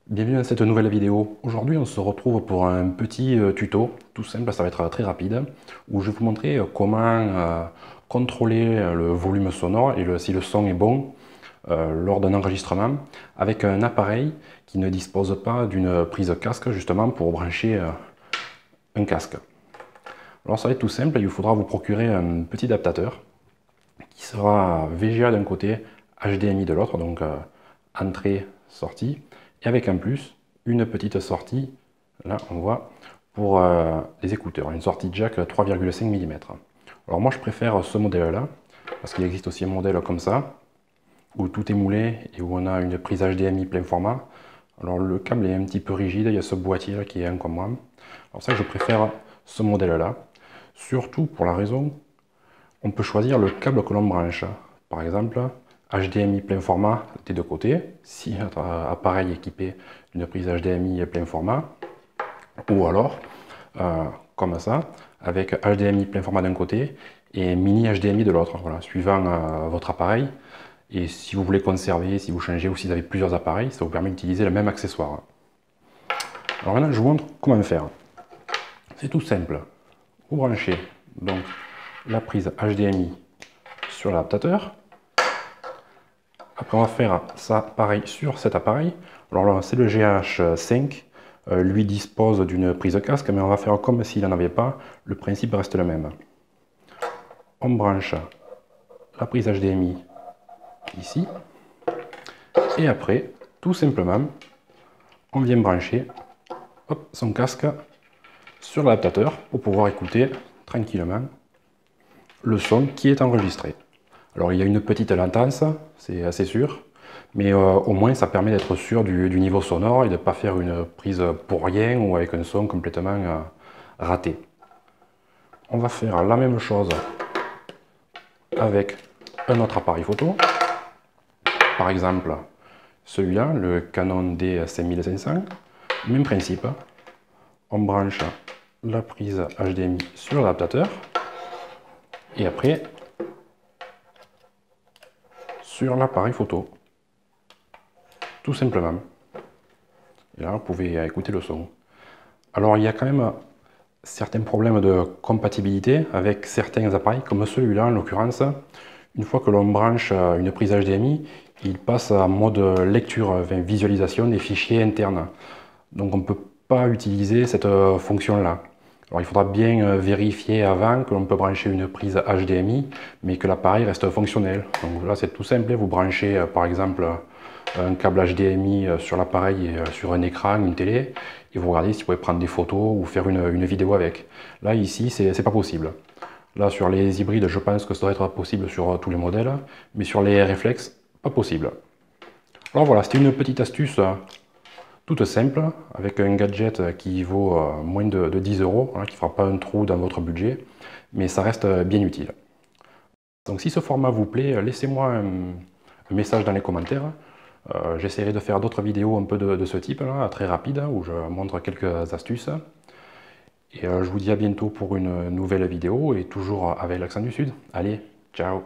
Bienvenue dans cette nouvelle vidéo. Aujourd'hui, on se retrouve pour un petit tuto, tout simple, ça va être très rapide, où je vais vous montrer comment contrôler le volume sonore et si le son est bon lors d'un enregistrement avec un appareil qui ne dispose pas d'une prise casque, justement, pour brancher un casque. Alors ça va être tout simple, il vous faudra vous procurer un petit adaptateur qui sera VGA d'un côté, HDMI de l'autre, donc entrée, sortie, et avec en plus une petite sortie, là on voit, pour les écouteurs, une sortie jack 3,5 mm. Alors moi je préfère ce modèle-là, parce qu'il existe aussi un modèle comme ça, où tout est moulé et où on a une prise HDMI plein format. Alors le câble est un petit peu rigide, il y a ce boîtier là qui est encombrant. Alors ça je préfère ce modèle-là, surtout pour la raison on peut choisir le câble que l'on branche. Par exemple, HDMI plein format des deux côtés, si notre appareil est équipé d'une prise HDMI plein format, ou alors, comme ça, avec HDMI plein format d'un côté et mini HDMI de l'autre, voilà, suivant votre appareil. Et si vous voulez conserver, si vous changez ou si vous avez plusieurs appareils, ça vous permet d'utiliser le même accessoire. Alors maintenant, je vous montre comment faire. C'est tout simple. Vous branchez donc la prise HDMI sur l'adaptateur. Après, on va faire ça pareil sur cet appareil. Alors là, c'est le GH5. Lui dispose d'une prise casque, mais on va faire comme s'il n'en avait pas. Le principe reste le même. On branche la prise HDMI ici. Et après, tout simplement, on vient brancher son casque sur l'adaptateur pour pouvoir écouter tranquillement le son qui est enregistré. Alors il y a une petite latence, c'est assez sûr, mais au moins ça permet d'être sûr du niveau sonore et de ne pas faire une prise pour rien ou avec un son complètement raté. On va faire la même chose avec un autre appareil photo, par exemple celui-là, le Canon D5500, même principe, on branche la prise HDMI sur l'adaptateur et après sur l'appareil photo, tout simplement. Et là, vous pouvez écouter le son. Alors, il y a quand même certains problèmes de compatibilité avec certains appareils, comme celui-là en l'occurrence. Une fois que l'on branche une prise HDMI, il passe en mode lecture, enfin, visualisation des fichiers internes. Donc, on ne peut pas utiliser cette fonction-là. Alors, il faudra bien vérifier avant que l'on peut brancher une prise HDMI, mais que l'appareil reste fonctionnel. Donc là, c'est tout simple. Vous branchez, par exemple, un câble HDMI sur l'appareil et sur un écran, une télé, et vous regardez si vous pouvez prendre des photos ou faire une vidéo avec. Là, ici, c'est pas possible. Là, sur les hybrides, je pense que ça doit être possible sur tous les modèles, mais sur les réflexes, pas possible. Alors voilà, c'était une petite astuce toute simple, avec un gadget qui vaut moins de 10 €, hein, qui ne fera pas un trou dans votre budget, mais ça reste bien utile. Donc si ce format vous plaît, laissez-moi un message dans les commentaires. J'essaierai de faire d'autres vidéos un peu de ce type, là, très rapides, où je montre quelques astuces. Et je vous dis à bientôt pour une nouvelle vidéo, et toujours avec l'accent du Sud. Allez, ciao!